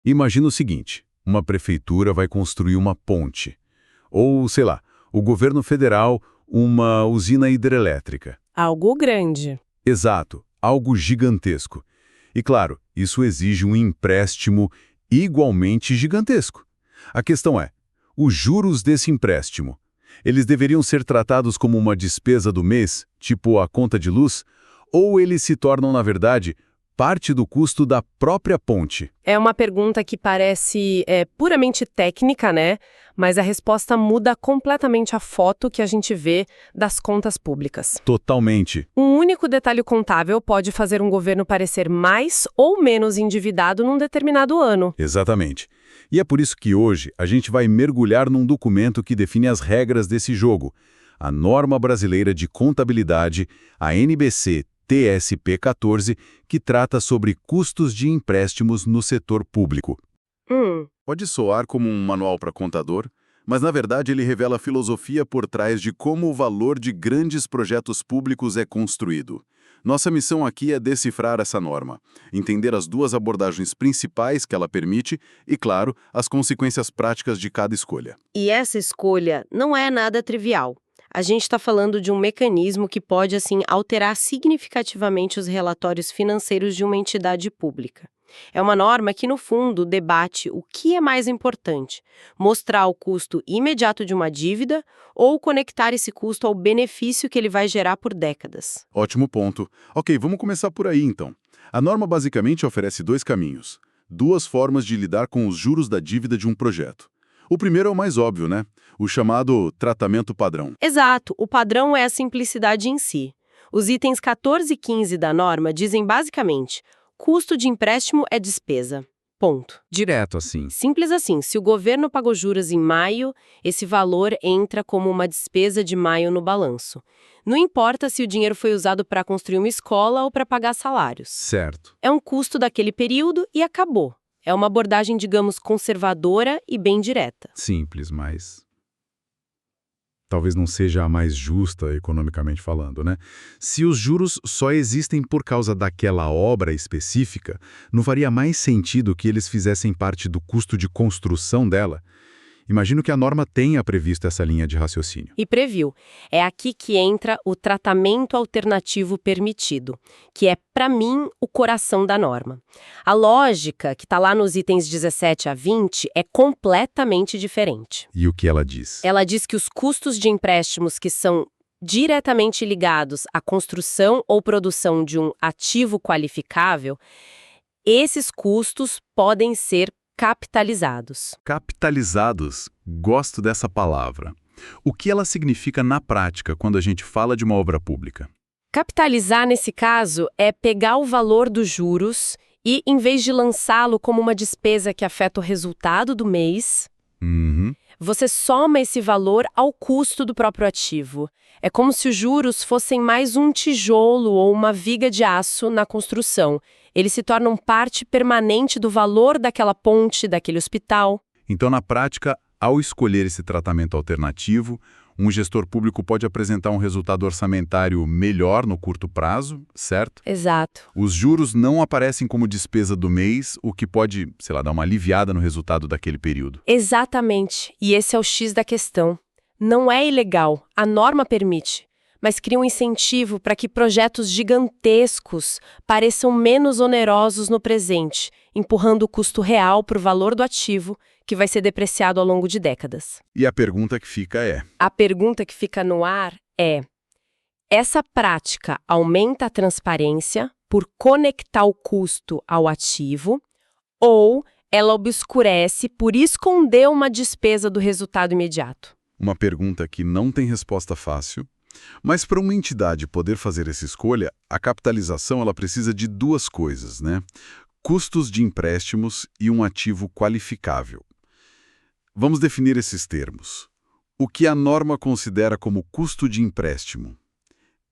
Imagina o seguinte, uma prefeitura vai construir uma ponte. Ou, sei lá, o governo federal, uma usina hidrelétrica. Algo grande. Exato, algo gigantesco. E claro, isso exige um empréstimo igualmente gigantesco. A questão é, os juros desse empréstimo, eles deveriam ser tratados como uma despesa do mês, tipo a conta de luz, ou eles se tornam, na verdade, parte do custo da própria ponte? É uma pergunta que parece puramente técnica, né? Mas a resposta muda completamente a foto que a gente vê das contas públicas. Totalmente. Um único detalhe contábil pode fazer um governo parecer mais ou menos endividado num determinado ano. Exatamente. E é por isso que hoje a gente vai mergulhar num documento que define as regras desse jogo. A Norma Brasileira de Contabilidade, a NBC TSP 14, que trata sobre custos de empréstimos no setor público. Pode soar como um manual para contador, mas na verdade ele revela a filosofia por trás de como o valor de grandes projetos públicos é construído. Nossa missão aqui é decifrar essa norma, entender as duas abordagens principais que ela permite e, claro, as consequências práticas de cada escolha. E essa escolha não é nada trivial. A gente está falando de um mecanismo que pode, assim, alterar significativamente os relatórios financeiros de uma entidade pública. É uma norma que, no fundo, debate o que é mais importante: mostrar o custo imediato de uma dívida ou conectar esse custo ao benefício que ele vai gerar por décadas. Ótimo ponto. Ok, vamos começar por aí então. A norma basicamente oferece dois caminhos, duas formas de lidar com os juros da dívida de um projeto. O primeiro é o mais óbvio, né? O chamado tratamento padrão. Exato, o padrão é a simplicidade em si. Os itens 14 e 15 da norma dizem basicamente: custo de empréstimo é despesa. Ponto. Direto assim. Simples assim, se o governo pagou juros em maio, esse valor entra como uma despesa de maio no balanço. Não importa se o dinheiro foi usado para construir uma escola ou para pagar salários. Certo. É um custo daquele período e acabou. É uma abordagem, digamos, conservadora e bem direta. Simples, mas talvez não seja a mais justa economicamente falando, né? Se os juros só existem por causa daquela obra específica, não faria mais sentido que eles fizessem parte do custo de construção dela? Imagino que a norma tenha previsto essa linha de raciocínio. E previu. É aqui que entra o tratamento alternativo permitido, que é, para mim, o coração da norma. A lógica, que está lá nos itens 17 a 20, é completamente diferente. E o que ela diz? Ela diz que os custos de empréstimos que são diretamente ligados à construção ou produção de um ativo qualificável, esses custos podem ser capitalizados. Capitalizados. Gosto dessa palavra. O que ela significa na prática quando a gente fala de uma obra pública? Capitalizar, nesse caso, é pegar o valor dos juros e, em vez de lançá-lo como uma despesa que afeta o resultado do mês, você soma esse valor ao custo do próprio ativo. É como se os juros fossem mais um tijolo ou uma viga de aço na construção. Eles se tornam parte permanente do valor daquela ponte, daquele hospital. Então, na prática, ao escolher esse tratamento alternativo, um gestor público pode apresentar um resultado orçamentário melhor no curto prazo, certo? Exato. Os juros não aparecem como despesa do mês, o que pode, sei lá, dar uma aliviada no resultado daquele período. Exatamente. E esse é o X da questão. Não é ilegal, a norma permite, mas cria um incentivo para que projetos gigantescos pareçam menos onerosos no presente, empurrando o custo real para o valor do ativo, que vai ser depreciado ao longo de décadas. E a pergunta que fica é: A pergunta que fica no ar é: essa prática aumenta a transparência por conectar o custo ao ativo, ou ela obscurece por esconder uma despesa do resultado imediato? uma pergunta que não tem resposta fácil, mas para uma entidade poder fazer essa escolha, a capitalização ela precisa de duas coisas, né? Custos de empréstimos e um ativo qualificável. Vamos definir esses termos. O que a norma considera como custo de empréstimo?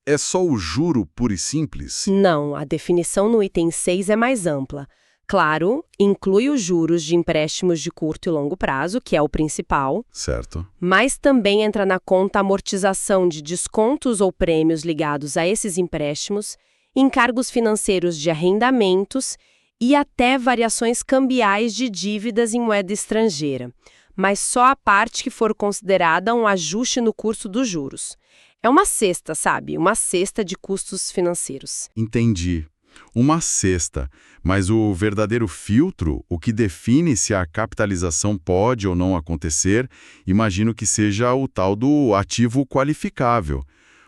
É só o juro puro e simples? Não, a definição no item 6 é mais ampla. Claro, inclui os juros de empréstimos de curto e longo prazo, que é o principal, Certo. mas também entra na conta a amortização de descontos ou prêmios ligados a esses empréstimos, encargos financeiros de arrendamentos e até variações cambiais de dívidas em moeda estrangeira, mas só a parte que for considerada um ajuste no curso dos juros. É uma cesta, sabe? Uma cesta de custos financeiros. Entendi. Uma cesta, mas o verdadeiro filtro, o que define se a capitalização pode ou não acontecer, imagino que seja o tal do ativo qualificável.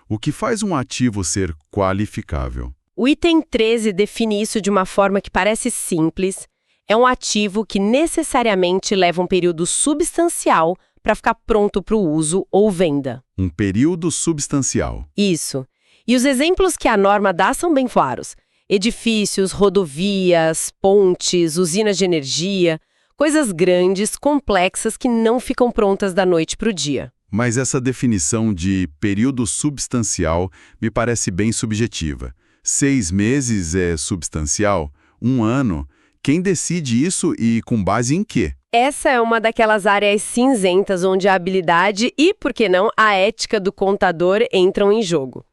O que faz um ativo ser qualificável? O item 13 define isso de uma forma que parece simples. É um ativo que necessariamente leva um período substancial para ficar pronto para o uso ou venda. Um período substancial. Isso. E os exemplos que a norma dá são bem claros. Edifícios, rodovias, pontes, usinas de energia, coisas grandes, complexas que não ficam prontas da noite para o dia. Mas essa definição de período substancial me parece bem subjetiva. 6 meses é substancial? 1 ano? Quem decide isso e com base em quê? Essa é uma daquelas áreas cinzentas onde a habilidade e, por que não, a ética do contador entram em jogo.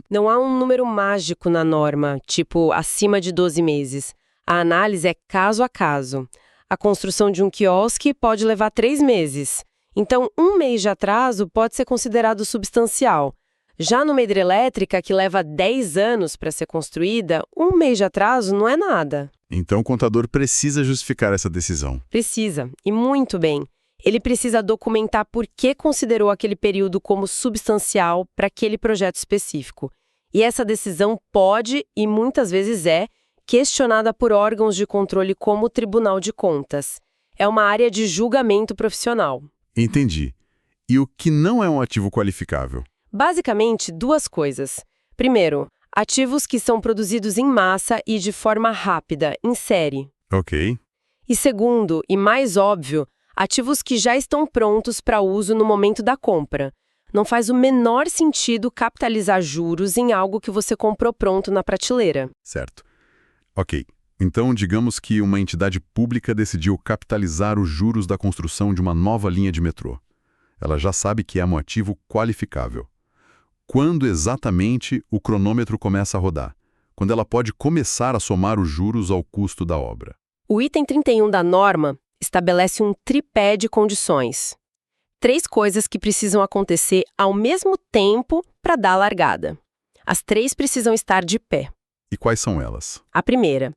Não há um número mágico na norma, tipo acima de 12 meses. A análise é caso a caso. A construção de um quiosque pode levar 3 meses. Então, 1 mês de atraso pode ser considerado substancial. Já numa hidrelétrica, que leva 10 anos para ser construída, 1 mês de atraso não é nada. Então o contador precisa justificar essa decisão. Precisa, e muito bem. Ele precisa documentar por que considerou aquele período como substancial para aquele projeto específico. E essa decisão pode, e muitas vezes é, questionada por órgãos de controle como o Tribunal de Contas. É uma área de julgamento profissional. Entendi. E o que não é um ativo qualificável? Basicamente, 2 coisas. Primeiro, ativos que são produzidos em massa e de forma rápida, em série. Ok. E segundo, e mais óbvio, ativos que já estão prontos para uso no momento da compra. Não faz o menor sentido capitalizar juros em algo que você comprou pronto na prateleira. Certo. Ok. Então, digamos que uma entidade pública decidiu capitalizar os juros da construção de uma nova linha de metrô. Ela já sabe que é um ativo qualificável. Quando exatamente o cronômetro começa a rodar? Quando ela pode começar a somar os juros ao custo da obra? O item 31 da norma estabelece um tripé de condições. 3 coisas que precisam acontecer ao mesmo tempo para dar a largada. As 3 precisam estar de pé. E quais são elas? A primeira,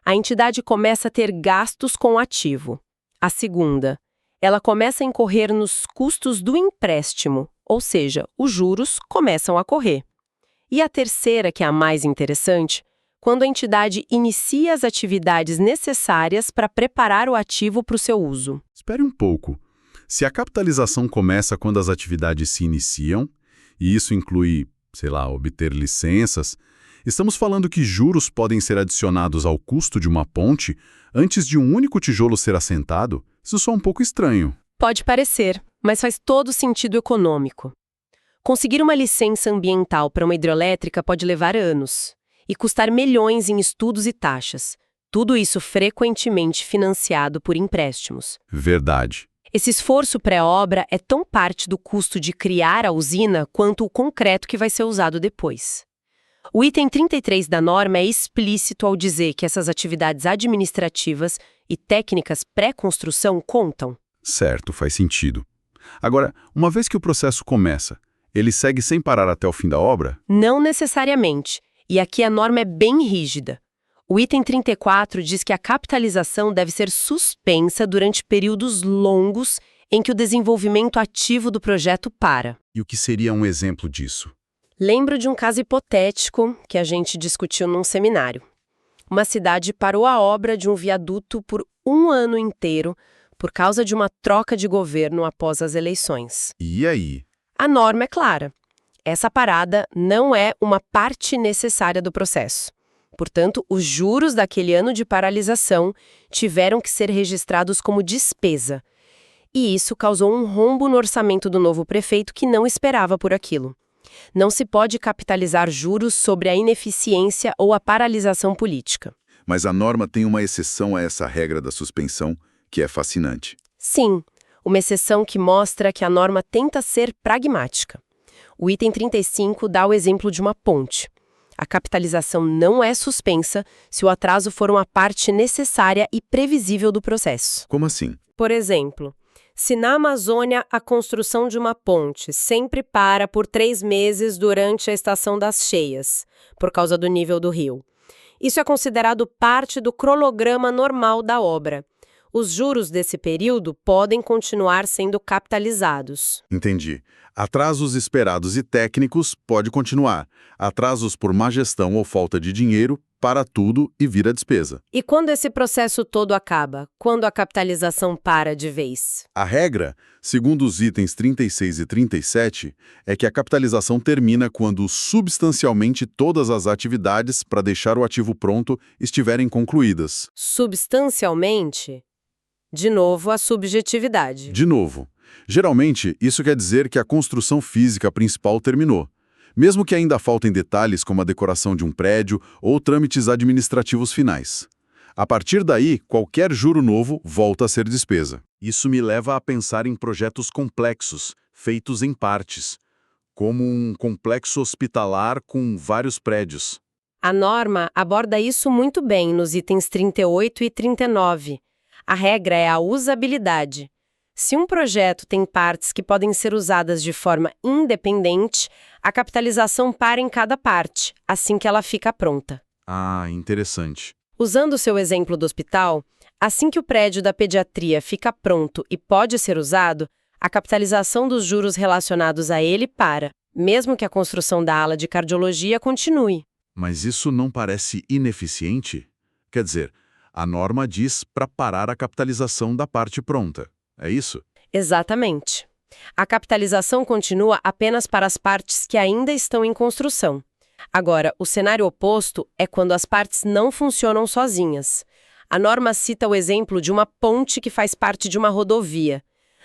a entidade começa a ter gastos com o ativo. A segunda, ela começa a incorrer nos custos do empréstimo, ou seja, os juros começam a correr. E a terceira, que é a mais interessante, quando a entidade inicia as atividades necessárias para preparar o ativo para o seu uso. Espere um pouco. Se a capitalização começa quando as atividades se iniciam, e isso inclui, sei lá, obter licenças, estamos falando que juros podem ser adicionados ao custo de uma ponte antes de um único tijolo ser assentado? Isso soa um pouco estranho. Pode parecer, mas faz todo sentido econômico. Conseguir uma licença ambiental para uma hidrelétrica pode levar anos e custar milhões em estudos e taxas. Tudo isso frequentemente financiado por empréstimos. Verdade. Esse esforço pré-obra é tão parte do custo de criar a usina quanto o concreto que vai ser usado depois. O item 33 da norma é explícito ao dizer que essas atividades administrativas e técnicas pré-construção contam. Certo, faz sentido. Agora, uma vez que o processo começa, ele segue sem parar até o fim da obra? Não necessariamente. E aqui a norma é bem rígida. O item 34 diz que a capitalização deve ser suspensa durante períodos longos em que o desenvolvimento ativo do projeto para. E o que seria um exemplo disso? Lembro de um caso hipotético que a gente discutiu num seminário. Uma cidade parou a obra de um viaduto por 1 ano inteiro por causa de uma troca de governo após as eleições. E aí? A norma é clara. Essa parada não é uma parte necessária do processo. Portanto, os juros daquele ano de paralisação tiveram que ser registrados como despesa. E isso causou um rombo no orçamento do novo prefeito que não esperava por aquilo. Não se pode capitalizar juros sobre a ineficiência ou a paralisação política. Mas a norma tem uma exceção a essa regra da suspensão, que é fascinante. Sim, uma exceção que mostra que a norma tenta ser pragmática. O item 35 dá o exemplo de uma ponte. A capitalização não é suspensa se o atraso for uma parte necessária e previsível do processo. Como assim? Por exemplo, se na Amazônia a construção de uma ponte sempre para por 3 meses durante a estação das cheias, por causa do nível do rio. Isso é considerado parte do cronograma normal da obra. Os juros desse período podem continuar sendo capitalizados. Entendi. Atrasos esperados e técnicos pode continuar. Atrasos por má gestão ou falta de dinheiro, para tudo e vira despesa. E quando esse processo todo acaba? Quando a capitalização para de vez? A regra, segundo os itens 36 e 37, é que a capitalização termina quando substancialmente todas as atividades para deixar o ativo pronto estiverem concluídas. Substancialmente? De novo, a subjetividade. De novo, geralmente isso quer dizer que a construção física principal terminou, mesmo que ainda faltem detalhes como a decoração de um prédio ou trâmites administrativos finais. A partir daí, qualquer juro novo volta a ser despesa. Isso me leva a pensar em projetos complexos, feitos em partes, como um complexo hospitalar com vários prédios. A norma aborda isso muito bem nos itens 38 e 39. A regra é a usabilidade. Se um projeto tem partes que podem ser usadas de forma independente, a capitalização para em cada parte, assim que ela fica pronta. Ah, interessante. Usando o seu exemplo do hospital, assim que o prédio da pediatria fica pronto e pode ser usado, a capitalização dos juros relacionados a ele para, mesmo que a construção da ala de cardiologia continue. Mas isso não parece ineficiente? Quer dizer, a norma diz para parar a capitalização da parte pronta. É isso? Exatamente. A capitalização continua apenas para as partes que ainda estão em construção. Agora, o cenário oposto é quando as partes não funcionam sozinhas. A norma cita o exemplo de uma ponte que faz parte de uma rodovia.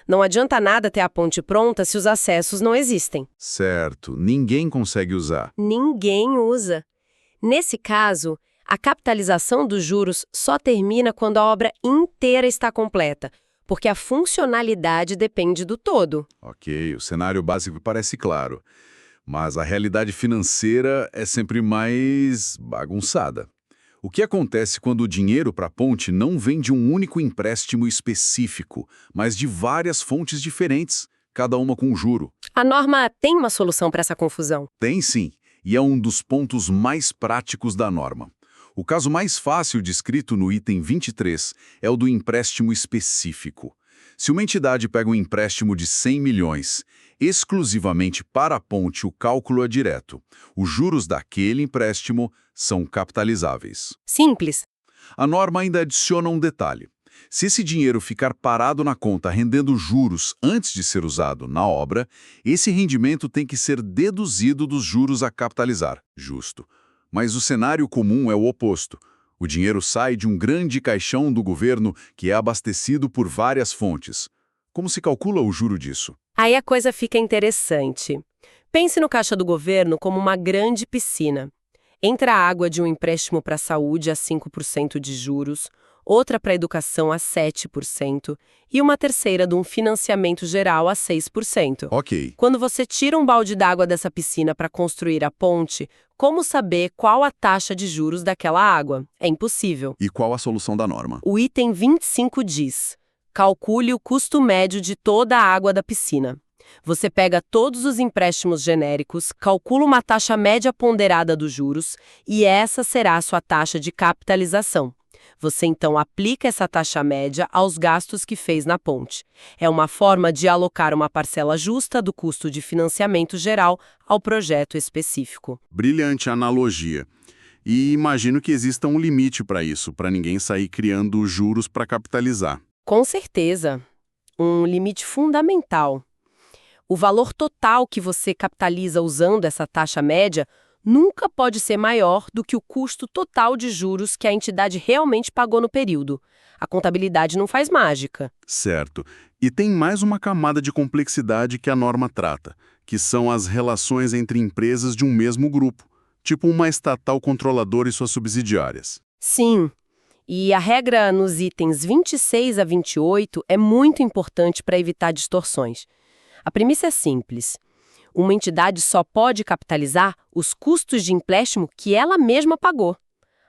Não adianta nada ter a ponte pronta se os acessos não existem. Certo, ninguém consegue usar. Ninguém usa. Nesse caso, a capitalização dos juros só termina quando a obra inteira está completa, porque a funcionalidade depende do todo. Ok, o cenário básico parece claro, mas a realidade financeira é sempre mais bagunçada. O que acontece quando o dinheiro para a ponte não vem de um único empréstimo específico, mas de várias fontes diferentes, cada uma com juro? A norma tem uma solução para essa confusão. Tem sim, e é um dos pontos mais práticos da norma. O caso mais fácil descrito no item 23 é o do empréstimo específico. Se uma entidade pega um empréstimo de 100 milhões, exclusivamente para a ponte o cálculo é direto. Os juros daquele empréstimo são capitalizáveis. Simples. A norma ainda adiciona um detalhe. Se esse dinheiro ficar parado na conta rendendo juros antes de ser usado na obra, esse rendimento tem que ser deduzido dos juros a capitalizar. Justo. Mas o cenário comum é o oposto. O dinheiro sai de um grande caixão do governo que é abastecido por várias fontes. Como se calcula o juro disso? Aí a coisa fica interessante. Pense no caixa do governo como uma grande piscina. Entra a água de um empréstimo para a saúde a 5% de juros, outra para a educação a 7% e uma terceira de um financiamento geral a 6%. Ok. Quando você tira um balde d'água dessa piscina para construir a ponte, como saber qual a taxa de juros daquela água? É impossível. E qual a solução da norma? O item 25 diz: calcule o custo médio de toda a água da piscina. Você pega todos os empréstimos genéricos, calcula uma taxa média ponderada dos juros e essa será a sua taxa de capitalização. Você então aplica essa taxa média aos gastos que fez na ponte. É uma forma de alocar uma parcela justa do custo de financiamento geral ao projeto específico. Brilhante analogia. E imagino que exista um limite para isso, para ninguém sair criando juros para capitalizar. Com certeza. Um limite fundamental. O valor total que você capitaliza usando essa taxa média nunca pode ser maior do que o custo total de juros que a entidade realmente pagou no período. A contabilidade não faz mágica. Certo. E tem mais uma camada de complexidade que a norma trata, que são as relações entre empresas de um mesmo grupo, tipo uma estatal controladora e suas subsidiárias. Sim. E a regra nos itens 26 a 28 é muito importante para evitar distorções. A premissa é simples. Uma entidade só pode capitalizar os custos de empréstimo que ela mesma pagou.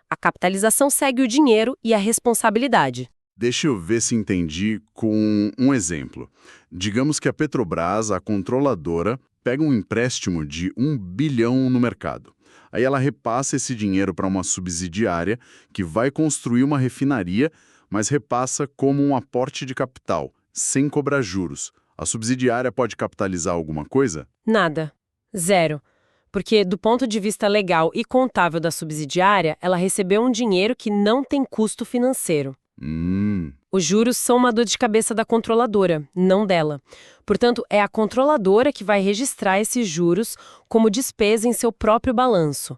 A capitalização segue o dinheiro e a responsabilidade. Deixa eu ver se entendi com um exemplo. Digamos que a Petrobras, a controladora, pega um empréstimo de 1 bilhão no mercado. Aí ela repassa esse dinheiro para uma subsidiária que vai construir uma refinaria, mas repassa como um aporte de capital, sem cobrar juros. A subsidiária pode capitalizar alguma coisa? Nada. Zero. Porque, do ponto de vista legal e contábil da subsidiária, ela recebeu um dinheiro que não tem custo financeiro. Os juros são uma dor de cabeça da controladora, não dela. Portanto, é a controladora que vai registrar esses juros como despesa em seu próprio balanço.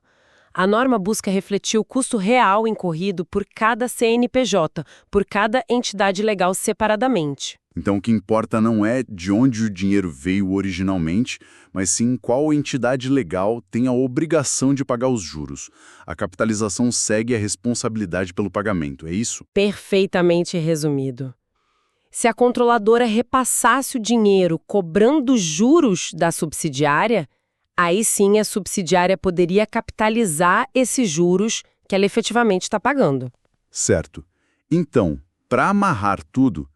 A norma busca refletir o custo real incorrido por cada CNPJ, por cada entidade legal separadamente. Então, o que importa não é de onde o dinheiro veio originalmente, mas sim qual entidade legal tem a obrigação de pagar os juros. A capitalização segue a responsabilidade pelo pagamento, é isso? Perfeitamente resumido. Se a controladora repassasse o dinheiro cobrando juros da subsidiária, aí sim a subsidiária poderia capitalizar esses juros que ela efetivamente está pagando. Certo. Então, para amarrar tudo,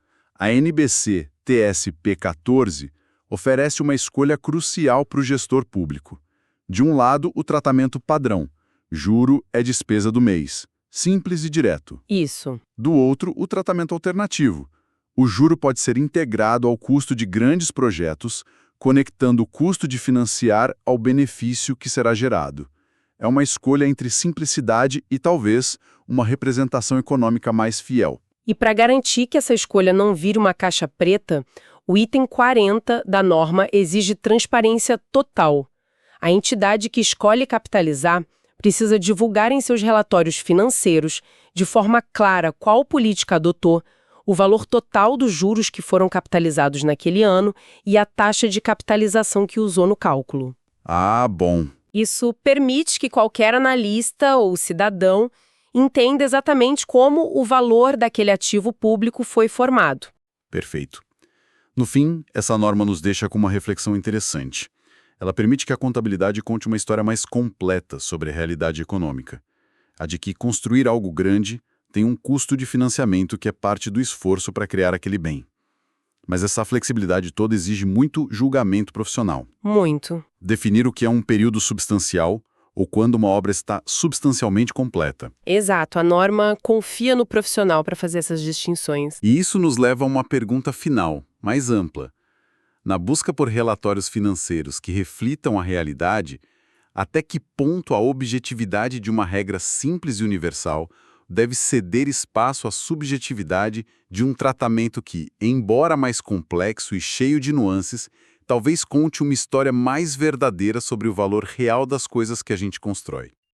a NBC TSP 14 oferece uma escolha crucial para o gestor público. De um lado, o tratamento padrão. Juro é despesa do mês. Simples e direto. Isso. Do outro, o tratamento alternativo. O juro pode ser integrado ao custo de grandes projetos, conectando o custo de financiar ao benefício que será gerado. É uma escolha entre simplicidade e, talvez, uma representação econômica mais fiel. E para garantir que essa escolha não vire uma caixa preta, o item 40 da norma exige transparência total. A entidade que escolhe capitalizar precisa divulgar em seus relatórios financeiros, de forma clara, qual política adotou, o valor total dos juros que foram capitalizados naquele ano e a taxa de capitalização que usou no cálculo. Ah, bom. Isso permite que qualquer analista ou cidadão entenda exatamente como o valor daquele ativo público foi formado. Perfeito. No fim, essa norma nos deixa com uma reflexão interessante. Ela permite que a contabilidade conte uma história mais completa sobre a realidade econômica. A de que construir algo grande tem um custo de financiamento que é parte do esforço para criar aquele bem. Mas essa flexibilidade toda exige muito julgamento profissional. Muito. Definir o que é um período substancial ou quando uma obra está substancialmente completa. Exato, a norma confia no profissional para fazer essas distinções. E isso nos leva a uma pergunta final, mais ampla. Na busca por relatórios financeiros que reflitam a realidade, até que ponto a objetividade de uma regra simples e universal deve ceder espaço à subjetividade de um tratamento que, embora mais complexo e cheio de nuances, talvez conte uma história mais verdadeira sobre o valor real das coisas que a gente constrói.